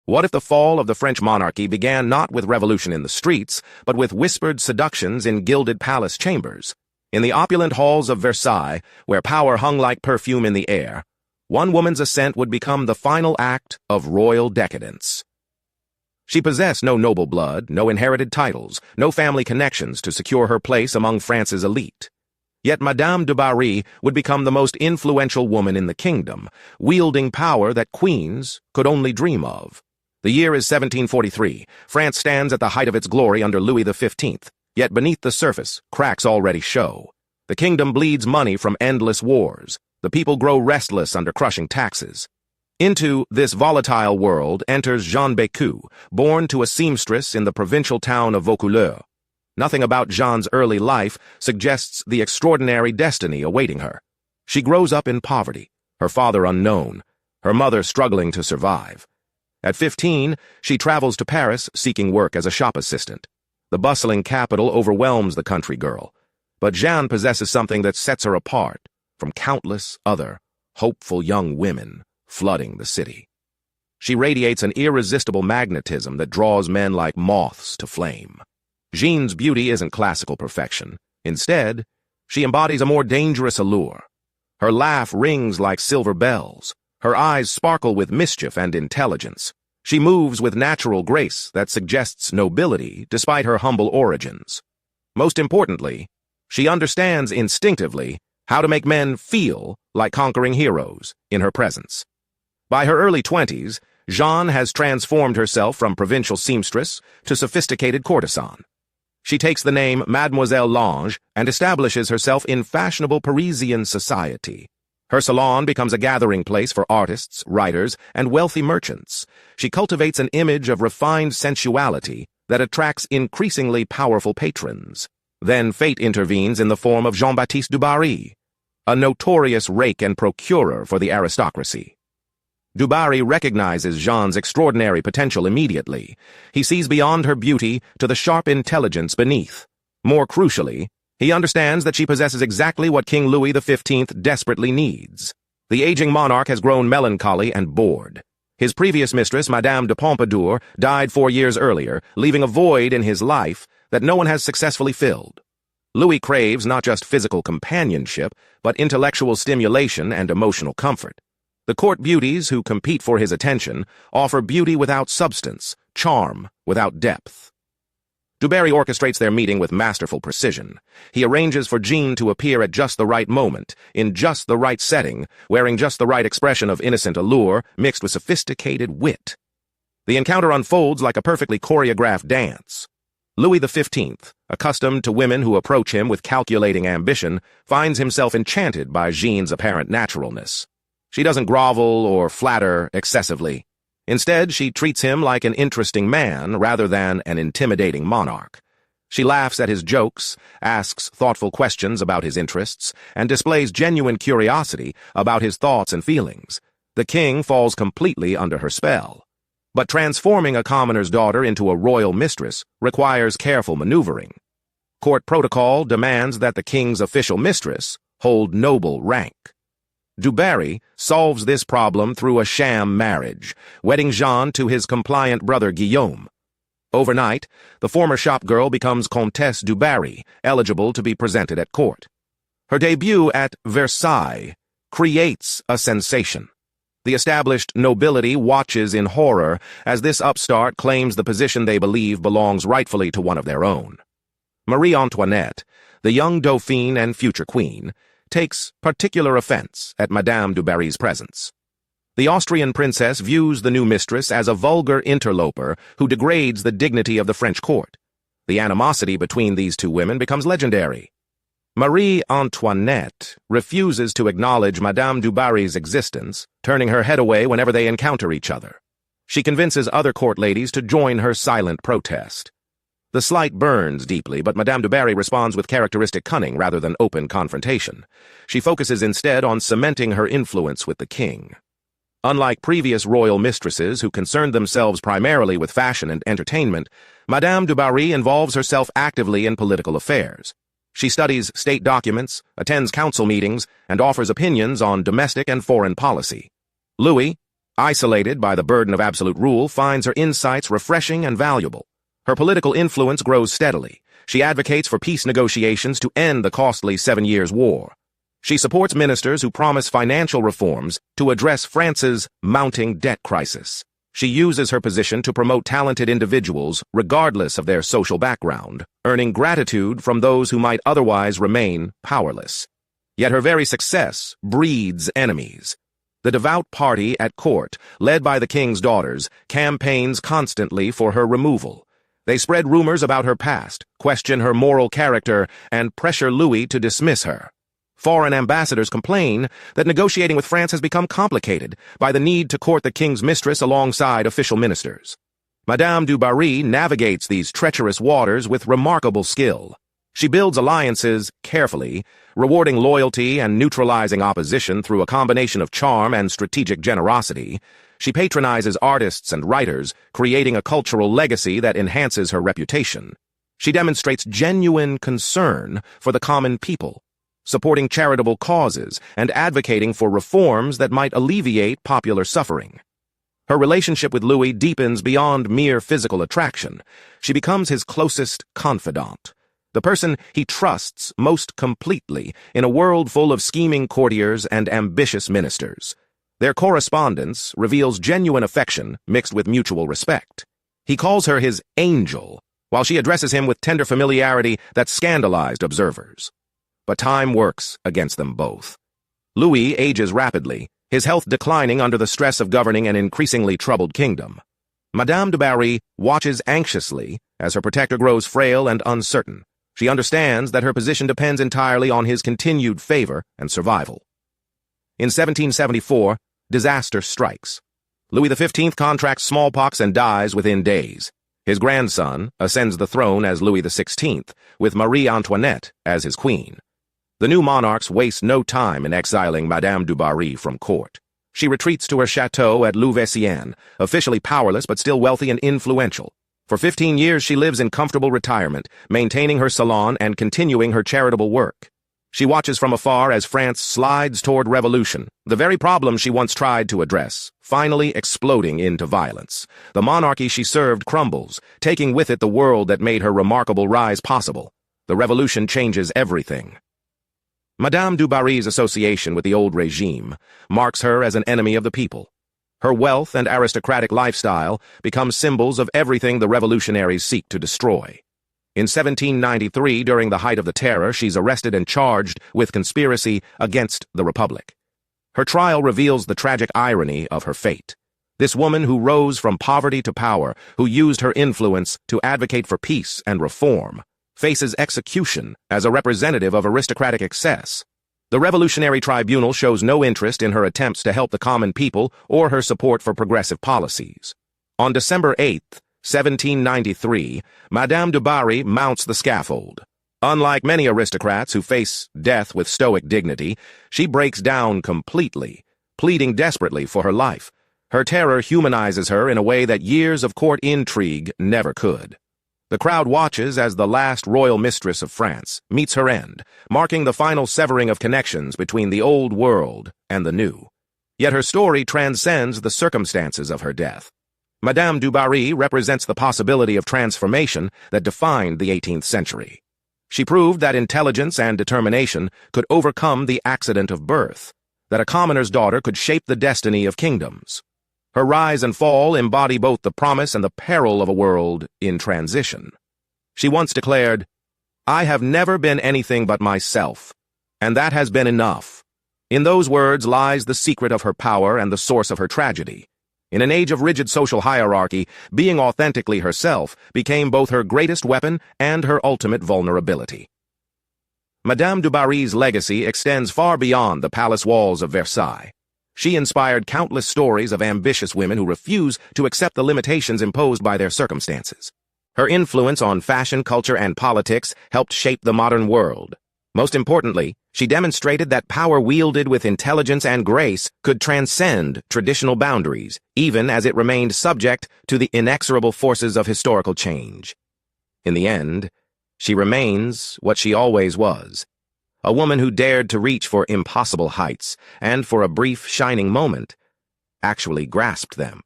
What if the fall of the French monarchy began not with revolution in the streets, but with whispered seductions in gilded palace chambers? In the opulent halls of Versailles, where power hung like perfume in the air, one woman's ascent would become the final act of royal decadence. She possessed no noble blood, no inherited titles, no family connections to secure her place among France's elite. Yet Madame du Barry would become the most influential woman in the kingdom, wielding power that queens could only dream of. The year is 1743. France stands at the height of its glory under Louis XV, yet beneath the surface, cracks already show. The kingdom bleeds money from endless wars. The people grow restless under crushing taxes. Into this volatile world enters Jeanne Bécu, born to a seamstress in the provincial town of Vaucouleurs. Nothing about Jeanne's early life suggests the extraordinary destiny awaiting her. She grows up in poverty, her father unknown, her mother struggling to survive. At 15, she travels to Paris seeking work as a shop assistant. The bustling capital overwhelms the country girl, but Jeanne possesses something that sets her apart from countless other hopeful young women flooding the city. She radiates an irresistible magnetism that draws men like moths to flame. Jeanne's beauty isn't classical perfection. Instead, she embodies a more dangerous allure. Her laugh rings like silver bells. Her eyes sparkle with mischief and intelligence. She moves with natural grace that suggests nobility despite her humble origins. Most importantly, she understands instinctively how to make men feel like conquering heroes in her presence. By her early 20s, Jeanne has transformed herself from provincial seamstress to sophisticated courtesan. She takes the name Mademoiselle Lange and establishes herself in fashionable Parisian society. Her salon becomes a gathering place for artists, writers, and wealthy merchants. She cultivates an image of refined sensuality that attracts increasingly powerful patrons. Then fate intervenes in the form of Jean-Baptiste du Barry, a notorious rake and procurer for the aristocracy. Du Barry recognizes Jeanne's extraordinary potential immediately. He sees beyond her beauty to the sharp intelligence beneath. More crucially, he understands that she possesses exactly what King Louis XV desperately needs. The aging monarch has grown melancholy and bored. His previous mistress, Madame de Pompadour, died 4 years earlier, leaving a void in his life that no one has successfully filled. Louis craves not just physical companionship, but intellectual stimulation and emotional comfort. The court beauties who compete for his attention offer beauty without substance, charm without depth. Du Barry orchestrates their meeting with masterful precision. He arranges for Jeanne to appear at just the right moment, in just the right setting, wearing just the right expression of innocent allure mixed with sophisticated wit. The encounter unfolds like a perfectly choreographed dance. Louis XV, accustomed to women who approach him with calculating ambition, finds himself enchanted by Jeanne's apparent naturalness. She doesn't grovel or flatter excessively. Instead, she treats him like an interesting man rather than an intimidating monarch. She laughs at his jokes, asks thoughtful questions about his interests, and displays genuine curiosity about his thoughts and feelings. The king falls completely under her spell. But transforming a commoner's daughter into a royal mistress requires careful maneuvering. Court protocol demands that the king's official mistress hold noble rank. Du Barry solves this problem through a sham marriage, wedding Jeanne to his compliant brother Guillaume. Overnight, the former shopgirl becomes Comtesse du Barry, eligible to be presented at court. Her debut at Versailles creates a sensation. The established nobility watches in horror as this upstart claims the position they believe belongs rightfully to one of their own. Marie Antoinette, the young Dauphine and future queen, takes particular offense at Madame du Barry's presence. The Austrian princess views the new mistress as a vulgar interloper who degrades the dignity of the French court. The animosity between these two women becomes legendary. Marie Antoinette refuses to acknowledge Madame du Barry's existence, turning her head away whenever they encounter each other. She convinces other court ladies to join her silent protest. The slight burns deeply, but Madame du Barry responds with characteristic cunning rather than open confrontation. She focuses instead on cementing her influence with the king. Unlike previous royal mistresses who concerned themselves primarily with fashion and entertainment, Madame du Barry involves herself actively in political affairs. She studies state documents, attends council meetings, and offers opinions on domestic and foreign policy. Louis, Isolated by the burden of absolute rule, finds her insights refreshing and valuable. Her political influence grows steadily. She advocates for peace negotiations to end the costly 7 Years' War. She supports ministers who promise financial reforms to address France's mounting debt crisis. She uses her position to promote talented individuals regardless of their social background, earning gratitude from those who might otherwise remain powerless. Yet her very success breeds enemies. The devout party at court, led by the king's daughters, campaigns constantly for her removal. They spread rumors about her past, question her moral character, and pressure Louis to dismiss her. Foreign ambassadors complain that negotiating with France has become complicated by the need to court the king's mistress alongside official ministers. Madame du Barry navigates these treacherous waters with remarkable skill. She builds alliances carefully, rewarding loyalty and neutralizing opposition through a combination of charm and strategic generosity. She patronizes artists and writers, creating a cultural legacy that enhances her reputation. She demonstrates genuine concern for the common people, supporting charitable causes and advocating for reforms that might alleviate popular suffering. Her relationship with Louis deepens beyond mere physical attraction. She becomes his closest confidant, the person he trusts most completely in a world full of scheming courtiers and ambitious ministers. Their correspondence reveals genuine affection mixed with mutual respect. He calls her his angel, while she addresses him with tender familiarity that scandalized observers. But time works against them both. Louis ages rapidly, his health declining under the stress of governing an increasingly troubled kingdom. Madame du Barry watches anxiously as her protector grows frail and uncertain. She understands that her position depends entirely on his continued favor and survival. In 1774, disaster strikes. Louis XV contracts smallpox and dies within days. His grandson ascends the throne as Louis XVI, with Marie Antoinette as his queen. The new monarchs waste no time in exiling Madame du Barry from court. She retreats to her chateau at Louveciennes, officially powerless but still wealthy and influential. For 15 years she lives in comfortable retirement, maintaining her salon and continuing her charitable work. She watches from afar as France slides toward revolution, the very problem she once tried to address, finally exploding into violence. The monarchy she served crumbles, taking with it the world that made her remarkable rise possible. The revolution changes everything. Madame du Barry's association with the old regime marks her as an enemy of the people. Her wealth and aristocratic lifestyle become symbols of everything the revolutionaries seek to destroy. In 1793, during the height of the Terror, she's arrested and charged with conspiracy against the Republic. Her trial reveals the tragic irony of her fate. This woman who rose from poverty to power, who used her influence to advocate for peace and reform, faces execution as a representative of aristocratic excess. The Revolutionary Tribunal shows no interest in her attempts to help the common people or her support for progressive policies. On December 8, 1793, Madame du Barry mounts the scaffold. Unlike many aristocrats who face death with stoic dignity, she breaks down completely, pleading desperately for her life. Her terror humanizes her in a way that years of court intrigue never could. The crowd watches as the last royal mistress of France meets her end, marking the final severing of connections between the old world and the new. Yet her story transcends the circumstances of her death. Madame du Barry represents the possibility of transformation that defined the 18th century. She proved that intelligence and determination could overcome the accident of birth, that a commoner's daughter could shape the destiny of kingdoms. Her rise and fall embody both the promise and the peril of a world in transition. She once declared, "I have never been anything but myself, and that has been enough." In those words lies the secret of her power and the source of her tragedy. In an age of rigid social hierarchy, being authentically herself became both her greatest weapon and her ultimate vulnerability. Madame du Barry's legacy extends far beyond the palace walls of Versailles. She inspired countless stories of ambitious women who refuse to accept the limitations imposed by their circumstances. Her influence on fashion, culture, and politics helped shape the modern world. Most importantly, she demonstrated that power wielded with intelligence and grace could transcend traditional boundaries, even as it remained subject to the inexorable forces of historical change. In the end, she remains what she always was, a woman who dared to reach for impossible heights, and for a brief, shining moment, actually grasped them.